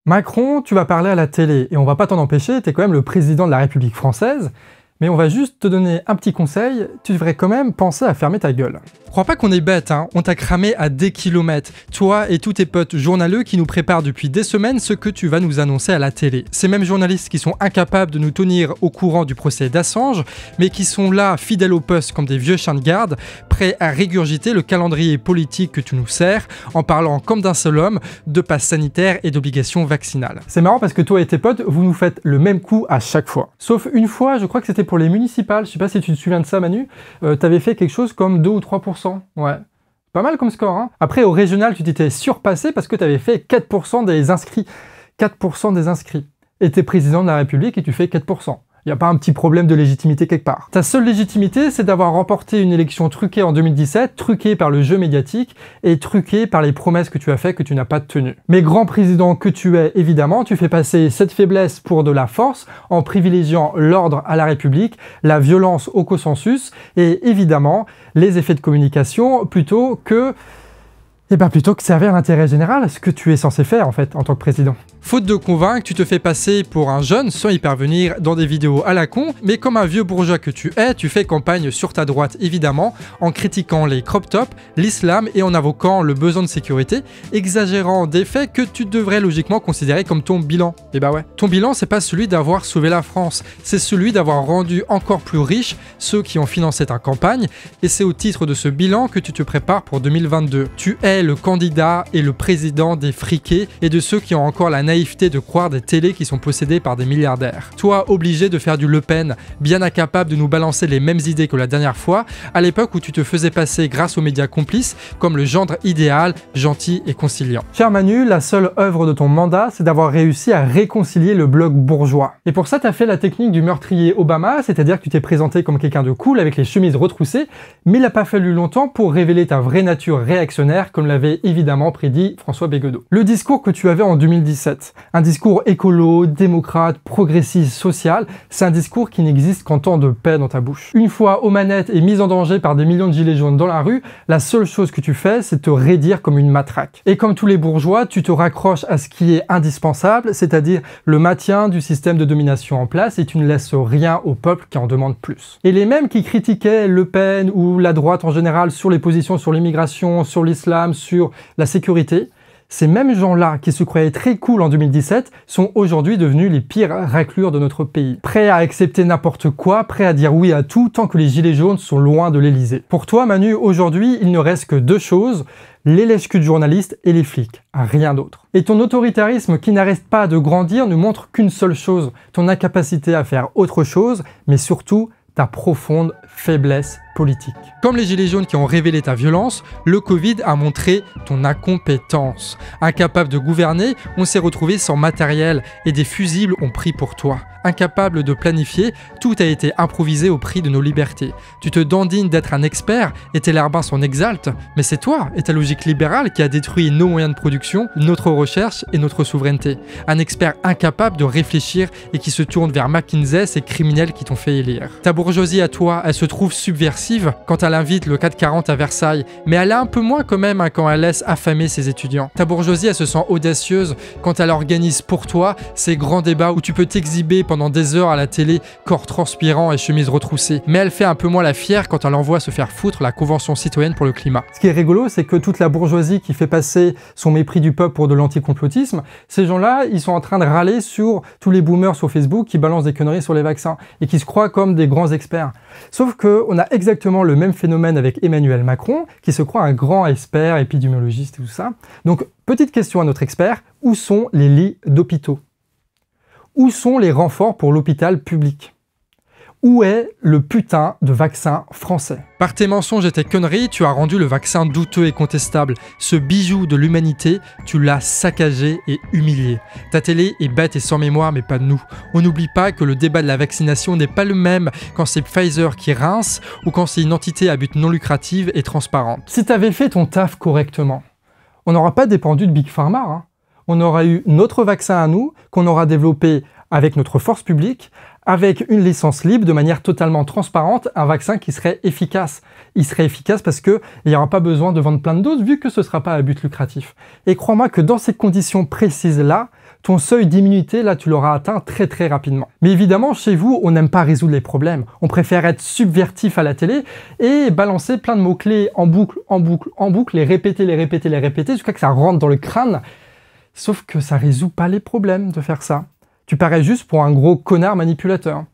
Macron, tu vas parler à la télé, et on va pas t'en empêcher, t'es quand même le président de la République française, mais on va juste te donner un petit conseil, tu devrais quand même penser à fermer ta gueule. Crois pas qu'on est bête, hein, on t'a cramé à des kilomètres, toi et tous tes potes journaleux qui nous préparent depuis des semaines ce que tu vas nous annoncer à la télé. Ces mêmes journalistes qui sont incapables de nous tenir au courant du procès d'Assange, mais qui sont là, fidèles au poste comme des vieux chiens de garde, prêts à régurgiter le calendrier politique que tu nous sers, en parlant comme d'un seul homme de passe sanitaire et d'obligations vaccinales. C'est marrant parce que toi et tes potes, vous nous faites le même coup à chaque fois. Sauf une fois, je crois que c'était pour les municipales, je sais pas si tu te souviens de ça Manu, t'avais fait quelque chose comme 2 ou 3%. Ouais. Pas mal comme score, hein. Après, au régional, tu t'étais surpassé parce que tu avais fait 4% des inscrits. 4% des inscrits. Et t'es président de la République et tu fais 4%. Il n'y a pas un petit problème de légitimité quelque part. Ta seule légitimité, c'est d'avoir remporté une élection truquée en 2017, truquée par le jeu médiatique et truquée par les promesses que tu as faites que tu n'as pas tenues. Mais grand président que tu es, évidemment, tu fais passer cette faiblesse pour de la force en privilégiant l'ordre à la République, la violence au consensus et évidemment les effets de communication plutôt que servir l'intérêt général, ce que tu es censé faire en fait en tant que président. Faute de convaincre, tu te fais passer pour un jeune sans y parvenir dans des vidéos à la con, mais comme un vieux bourgeois que tu es, tu fais campagne sur ta droite évidemment, en critiquant les crop tops, l'islam et en invoquant le besoin de sécurité, exagérant des faits que tu devrais logiquement considérer comme ton bilan. Et bah ouais. Ton bilan, c'est pas celui d'avoir sauvé la France, c'est celui d'avoir rendu encore plus riches ceux qui ont financé ta campagne, et c'est au titre de ce bilan que tu te prépares pour 2022. Tu es le candidat et le président des friqués et de ceux qui ont encore la naïveté de croire des télés qui sont possédées par des milliardaires. Toi, obligé de faire du Le Pen, bien incapable de nous balancer les mêmes idées que la dernière fois, à l'époque où tu te faisais passer grâce aux médias complices comme le gendre idéal, gentil et conciliant. Cher Manu, la seule œuvre de ton mandat, c'est d'avoir réussi à réconcilier le bloc bourgeois. Et pour ça, t'as fait la technique du meurtrier Obama, c'est-à-dire que tu t'es présenté comme quelqu'un de cool avec les chemises retroussées, mais il n'a pas fallu longtemps pour révéler ta vraie nature réactionnaire, comme l'avait évidemment prédit François Bégodeau. Le discours que tu avais en 2017, un discours écolo, démocrate, progressiste, social, c'est un discours qui n'existe qu'en temps de paix dans ta bouche. Une fois aux manettes et mise en danger par des millions de gilets jaunes dans la rue, la seule chose que tu fais, c'est te raidir comme une matraque. Et comme tous les bourgeois, tu te raccroches à ce qui est indispensable, c'est-à-dire le maintien du système de domination en place et tu ne laisses rien au peuple qui en demande plus. Et les mêmes qui critiquaient Le Pen ou la droite en général sur les positions sur l'immigration, sur l'islam, sur la sécurité, ces mêmes gens-là qui se croyaient très cool en 2017 sont aujourd'hui devenus les pires raclures de notre pays. Prêts à accepter n'importe quoi, prêts à dire oui à tout tant que les gilets jaunes sont loin de l'Elysée. Pour toi, Manu, aujourd'hui, il ne reste que 2 choses, les lèche-culs de journalistes et les flics, rien d'autre. Et ton autoritarisme qui n'arrête pas de grandir ne montre qu'une seule chose, ton incapacité à faire autre chose, mais surtout ta profonde faiblesse politique. Comme les gilets jaunes qui ont révélé ta violence, le Covid a montré ton incompétence. Incapable de gouverner, on s'est retrouvé sans matériel et des fusibles ont pris pour toi. Incapable de planifier, tout a été improvisé au prix de nos libertés. Tu te dandines d'être un expert et tes larbins s'en exaltent, mais c'est toi et ta logique libérale qui a détruit nos moyens de production, notre recherche et notre souveraineté. Un expert incapable de réfléchir et qui se tourne vers McKinsey, ces criminels qui t'ont fait élire. Ta bourgeoisie à toi, elle se trouve subversive quand elle invite le 440 à Versailles, mais elle a un peu moins quand même quand elle laisse affamer ses étudiants. Ta bourgeoisie, elle se sent audacieuse quand elle organise pour toi ces grands débats où tu peux t'exhiber pendant des heures à la télé, corps transpirant et chemise retroussée. Mais elle fait un peu moins la fière quand elle envoie se faire foutre la Convention citoyenne pour le climat. Ce qui est rigolo, c'est que toute la bourgeoisie qui fait passer son mépris du peuple pour de l'anticomplotisme, ces gens-là, ils sont en train de râler sur tous les boomers sur Facebook qui balancent des conneries sur les vaccins et qui se croient comme des grands experts. Sauf qu'on a exactement le même phénomène avec Emmanuel Macron, qui se croit un grand expert, épidémiologiste et tout ça. Donc, petite question à notre expert, où sont les lits d'hôpitaux ? Où sont les renforts pour l'hôpital public? Où est le putain de vaccin français? Par tes mensonges et tes conneries, tu as rendu le vaccin douteux et contestable. Ce bijou de l'humanité, tu l'as saccagé et humilié. Ta télé est bête et sans mémoire, mais pas de nous. On n'oublie pas que le débat de la vaccination n'est pas le même quand c'est Pfizer qui rince ou quand c'est une entité à but non lucratif et transparente. Si tu avais fait ton taf correctement, on n'aura pas dépendu de Big Pharma, hein. On aura eu notre vaccin à nous, qu'on aura développé avec notre force publique, avec une licence libre, de manière totalement transparente, un vaccin qui serait efficace. Il serait efficace parce qu'il n'y aura pas besoin de vendre plein de doses, vu que ce ne sera pas à but lucratif. Et crois-moi que dans ces conditions précises-là, ton seuil d'immunité, là, tu l'auras atteint très très rapidement. Mais évidemment, chez vous, on n'aime pas résoudre les problèmes. On préfère être subvertif à la télé et balancer plein de mots-clés en boucle, en boucle, en boucle, les répéter, jusqu'à que ça rentre dans le crâne. Sauf que ça résout pas les problèmes de faire ça. Tu parais juste pour un gros connard manipulateur.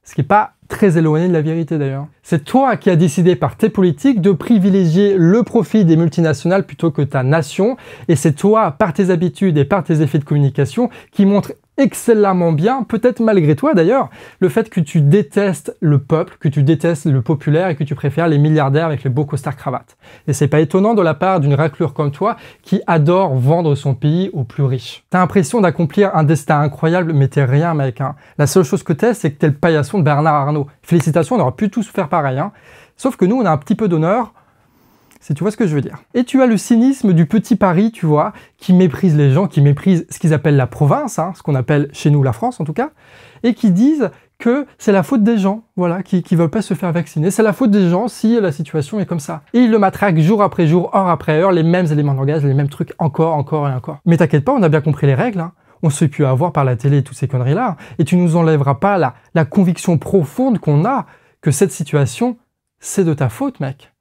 Ce qui n'est pas très éloigné de la vérité d'ailleurs. C'est toi qui as décidé par tes politiques de privilégier le profit des multinationales plutôt que ta nation, et c'est toi, par tes habitudes et par tes effets de communication, qui montrent excellemment bien, peut-être malgré toi d'ailleurs, le fait que tu détestes le peuple, que tu détestes le populaire et que tu préfères les milliardaires avec les beaux costards cravates. Et c'est pas étonnant de la part d'une raclure comme toi qui adore vendre son pays aux plus riches. T'as l'impression d'accomplir un destin incroyable, mais t'es rien mec. Hein. La seule chose que t'es, c'est que t'es le paillasson de Bernard Arnault. Félicitations, on aurait pu tous faire pareil. Hein. Sauf que nous, on a un petit peu d'honneur, si tu vois ce que je veux dire. Et tu as le cynisme du petit Paris, tu vois, qui méprise les gens, qui méprise ce qu'ils appellent la province, hein, ce qu'on appelle chez nous la France en tout cas, et qui disent que c'est la faute des gens, voilà, qui veulent pas se faire vacciner. C'est la faute des gens si la situation est comme ça. Et ils le matraquent jour après jour, heure après heure, les mêmes éléments de langage, les mêmes trucs encore et encore. Mais t'inquiète pas, on a bien compris les règles, hein. On se fait plus avoir par la télé et toutes ces conneries-là, et tu nous enlèveras pas la conviction profonde qu'on a que cette situation, c'est de ta faute, mec.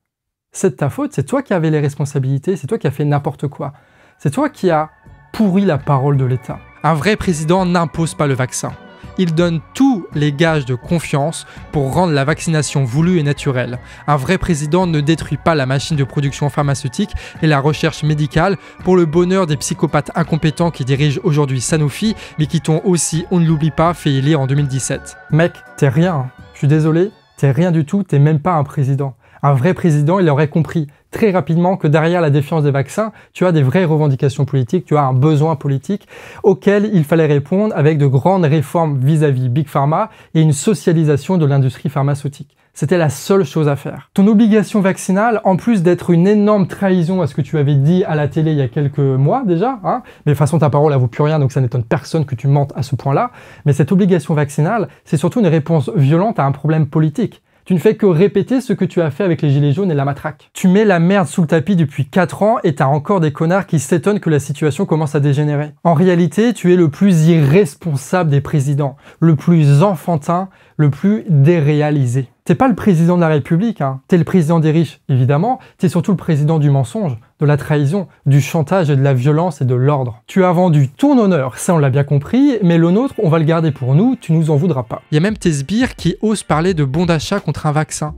C'est de ta faute, c'est toi qui avais les responsabilités, c'est toi qui as fait n'importe quoi. C'est toi qui as pourri la parole de l'État. Un vrai président n'impose pas le vaccin. Il donne tous les gages de confiance pour rendre la vaccination voulue et naturelle. Un vrai président ne détruit pas la machine de production pharmaceutique et la recherche médicale pour le bonheur des psychopathes incompétents qui dirigent aujourd'hui Sanofi, mais qui t'ont aussi, on ne l'oublie pas, fait élire en 2017. Mec, t'es rien. Je suis désolé, t'es rien du tout, t'es même pas un président. Un vrai président, il aurait compris très rapidement que derrière la défiance des vaccins, tu as des vraies revendications politiques, tu as un besoin politique auquel il fallait répondre avec de grandes réformes vis-à-vis Big Pharma et une socialisation de l'industrie pharmaceutique. C'était la seule chose à faire. Ton obligation vaccinale, en plus d'être une énorme trahison à ce que tu avais dit à la télé il y a quelques mois déjà, hein, mais de toute façon ta parole elle vaut plus rien, donc ça n'étonne personne que tu mentes à ce point-là, mais cette obligation vaccinale, c'est surtout une réponse violente à un problème politique. Tu ne fais que répéter ce que tu as fait avec les gilets jaunes et la matraque. Tu mets la merde sous le tapis depuis 4 ans et t'as encore des connards qui s'étonnent que la situation commence à dégénérer. En réalité, tu es le plus irresponsable des présidents, le plus enfantin, le plus déréalisé. T'es pas le président de la République, hein. T'es le président des riches, évidemment, t'es surtout le président du mensonge, de la trahison, du chantage et de la violence et de l'ordre. Tu as vendu ton honneur, ça on l'a bien compris, mais le nôtre, on va le garder pour nous, tu nous en voudras pas. Il y a même tes sbires qui osent parler de bon d'achat contre un vaccin.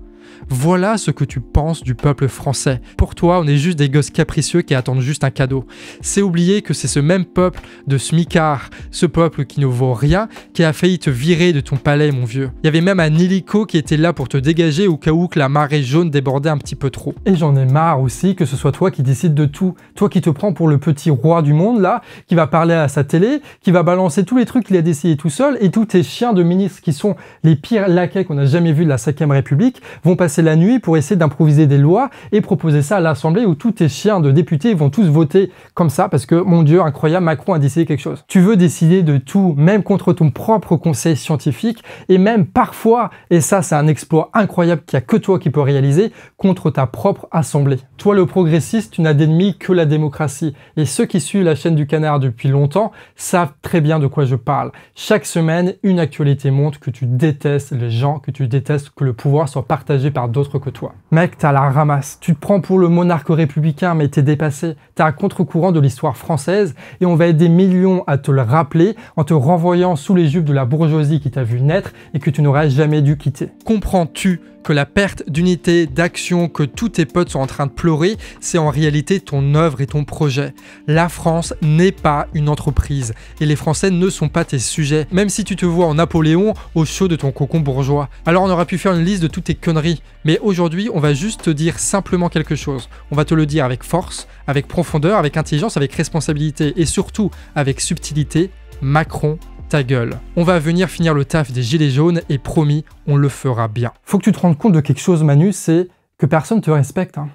Voilà ce que tu penses du peuple français. Pour toi, on est juste des gosses capricieux qui attendent juste un cadeau. C'est oublier que c'est ce même peuple de smicards, ce peuple qui ne vaut rien, qui a failli te virer de ton palais, mon vieux. Il y avait même un hélico qui était là pour te dégager au cas où que la marée jaune débordait un petit peu trop. Et j'en ai marre aussi que ce soit toi qui décides de tout. Toi qui te prends pour le petit roi du monde, là, qui va parler à sa télé, qui va balancer tous les trucs qu'il a décidé tout seul, et tous tes chiens de ministres qui sont les pires laquais qu'on a jamais vus de la 5e République vont passer la nuit pour essayer d'improviser des lois et proposer ça à l'Assemblée où tous tes chiens de députés vont tous voter comme ça parce que, mon Dieu, incroyable, Macron a décidé quelque chose. Tu veux décider de tout, même contre ton propre conseil scientifique et même parfois, et ça c'est un exploit incroyable qu'il n'y a que toi qui peux réaliser, contre ta propre Assemblée. Toi le progressiste, tu n'as d'ennemi que la démocratie. Et ceux qui suivent la chaîne du Canard depuis longtemps savent très bien de quoi je parle. Chaque semaine, une actualité montre que tu détestes les gens, que tu détestes que le pouvoir soit partagé par d'autres que toi. Mec, t'as la ramasse. Tu te prends pour le monarque républicain, mais t'es dépassé. T'es à contre-courant de l'histoire française et on va être des millions à te le rappeler en te renvoyant sous les jupes de la bourgeoisie qui t'a vu naître et que tu n'aurais jamais dû quitter. Comprends-tu que la perte d'unité, d'action, que tous tes potes sont en train de pleurer, c'est en réalité ton œuvre et ton projet. La France n'est pas une entreprise et les Français ne sont pas tes sujets, même si tu te vois en Napoléon au chaud de ton cocon bourgeois. Alors on aurait pu faire une liste de toutes tes conneries, mais aujourd'hui on va juste te dire simplement quelque chose. On va te le dire avec force, avec profondeur, avec intelligence, avec responsabilité et surtout avec subtilité. Macron, ta gueule. On va venir finir le taf des gilets jaunes et promis, on le fera bien. Faut que tu te rendes compte de quelque chose, Manu, c'est que personne te respecte. Hein.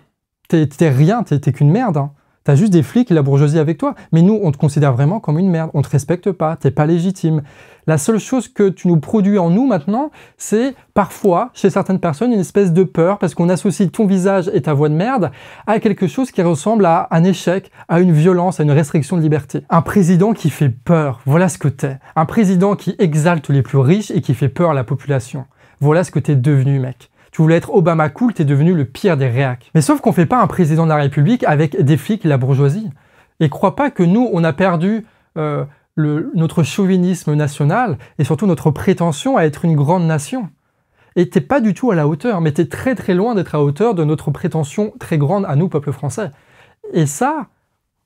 T'es rien, t'es qu'une merde. Hein. T'as juste des flics et la bourgeoisie avec toi. Mais nous, on te considère vraiment comme une merde. On te respecte pas, t'es pas légitime. La seule chose que tu nous produis en nous maintenant, c'est parfois, chez certaines personnes, une espèce de peur parce qu'on associe ton visage et ta voix de merde à quelque chose qui ressemble à un échec, à une violence, à une restriction de liberté. Un président qui fait peur, voilà ce que t'es. Un président qui exalte les plus riches et qui fait peur à la population. Voilà ce que t'es devenu, mec. Tu voulais être Obama cool, t'es devenu le pire des réacs. Mais sauf qu'on fait pas un président de la République avec des flics et la bourgeoisie. Et crois pas que nous, on a perdu notre chauvinisme national et surtout notre prétention à être une grande nation. Et t'es pas du tout à la hauteur, mais t'es très très loin d'être à hauteur de notre prétention très grande à nous, peuple français. Et ça,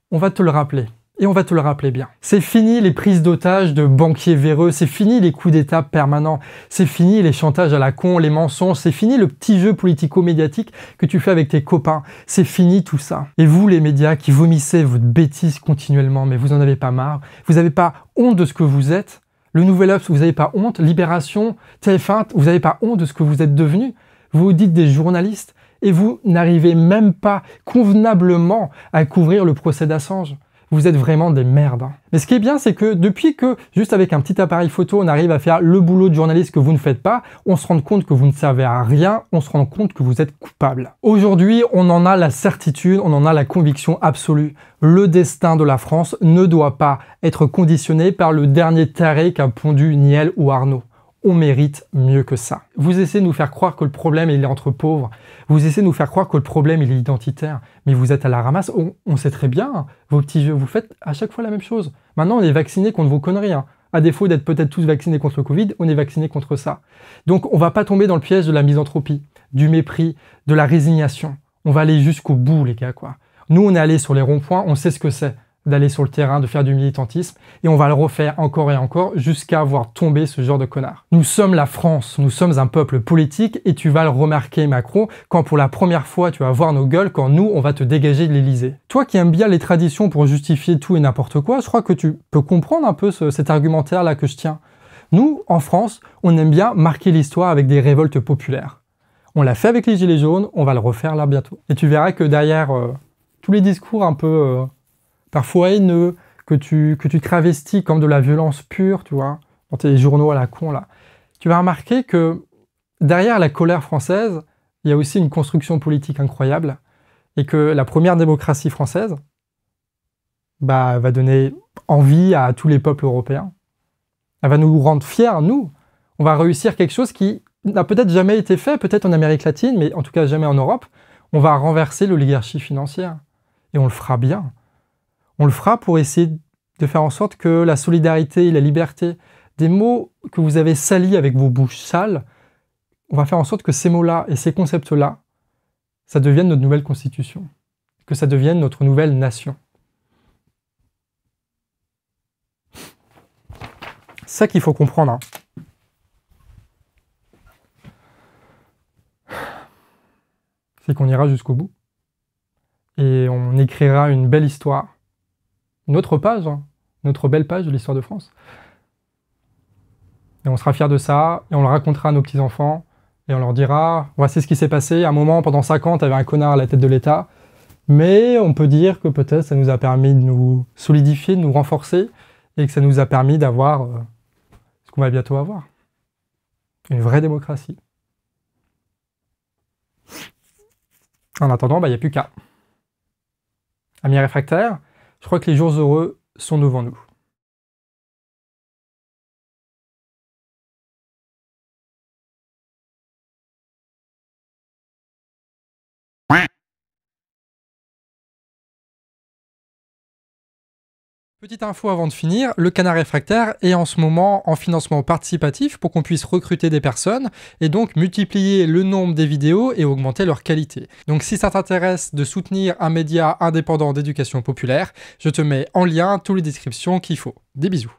on va te le rappeler. Et on va te le rappeler bien. C'est fini les prises d'otages de banquiers véreux, c'est fini les coups d'état permanents, c'est fini les chantages à la con, les mensonges, c'est fini le petit jeu politico-médiatique que tu fais avec tes copains, c'est fini tout ça. Et vous les médias qui vomissez votre bêtise continuellement, mais vous en avez pas marre, vous n'avez pas honte de ce que vous êtes, le Nouvel Obs, vous n'avez pas honte, Libération, TF1, vous n'avez pas honte de ce que vous êtes devenus, vous vous dites des journalistes, et vous n'arrivez même pas convenablement à couvrir le procès d'Assange. Vous êtes vraiment des merdes. Mais ce qui est bien, c'est que depuis que, juste avec un petit appareil photo, on arrive à faire le boulot de journaliste que vous ne faites pas, on se rend compte que vous ne servez à rien, on se rend compte que vous êtes coupable. Aujourd'hui, on en a la certitude, on en a la conviction absolue. Le destin de la France ne doit pas être conditionné par le dernier taré qu'a pondu Niel ou Arnaud. On mérite mieux que ça. Vous essayez de nous faire croire que le problème il est entre pauvres. Vous essayez de nous faire croire que le problème il est identitaire. Mais vous êtes à la ramasse. On sait très bien, vos petits jeux, vous faites à chaque fois la même chose. Maintenant, on est vaccinés contre vos conneries. À défaut d'être peut-être tous vaccinés contre le Covid, on est vaccinés contre ça. Donc, on va pas tomber dans le piège de la misanthropie, du mépris, de la résignation. On va aller jusqu'au bout, les gars, quoi. Nous, on est allés sur les ronds-points, on sait ce que c'est d'aller sur le terrain, de faire du militantisme, et on va le refaire encore et encore jusqu'à voir tomber ce genre de connard. Nous sommes la France, nous sommes un peuple politique, et tu vas le remarquer, Macron, quand pour la première fois tu vas voir nos gueules, quand nous, on va te dégager de l'Élysée. Toi qui aimes bien les traditions pour justifier tout et n'importe quoi, je crois que tu peux comprendre un peu cet argumentaire-là que je tiens. Nous, en France, on aime bien marquer l'histoire avec des révoltes populaires. On l'a fait avec les Gilets jaunes, on va le refaire là bientôt. Et tu verras que derrière tous les discours un peu... parfois haineux, que tu travestis comme de la violence pure, tu vois, dans tes journaux à la con, là. Tu vas remarquer que derrière la colère française, il y a aussi une construction politique incroyable, et que la première démocratie française va donner envie à tous les peuples européens. Elle va nous rendre fiers, nous. On va réussir quelque chose qui n'a peut-être jamais été fait, peut-être en Amérique latine, mais en tout cas jamais en Europe. On va renverser l'oligarchie financière. Et on le fera bien. On le fera pour essayer de faire en sorte que la solidarité et la liberté, des mots que vous avez salis avec vos bouches sales, on va faire en sorte que ces mots-là et ces concepts-là, ça devienne notre nouvelle constitution, que ça devienne notre nouvelle nation. C'est ça qu'il faut comprendre. C'est qu'on ira jusqu'au bout. Et on écrira une belle histoire. Notre page, notre belle page de l'histoire de France. Et on sera fiers de ça, et on le racontera à nos petits-enfants, et on leur dira, voici ce qui s'est passé, à un moment, pendant 5 ans, t'avais un connard à la tête de l'État, mais on peut dire que peut-être ça nous a permis de nous solidifier, de nous renforcer, et que ça nous a permis d'avoir ce qu'on va bientôt avoir. Une vraie démocratie. En attendant, il n'y a plus qu'à. Amis réfractaires, je crois que les jours heureux sont devant nous. Petite info avant de finir, le Canard Réfractaire est en ce moment en financement participatif pour qu'on puisse recruter des personnes et donc multiplier le nombre des vidéos et augmenter leur qualité. Donc si ça t'intéresse de soutenir un média indépendant d'éducation populaire, je te mets en lien toutes les descriptions qu'il faut. Des bisous.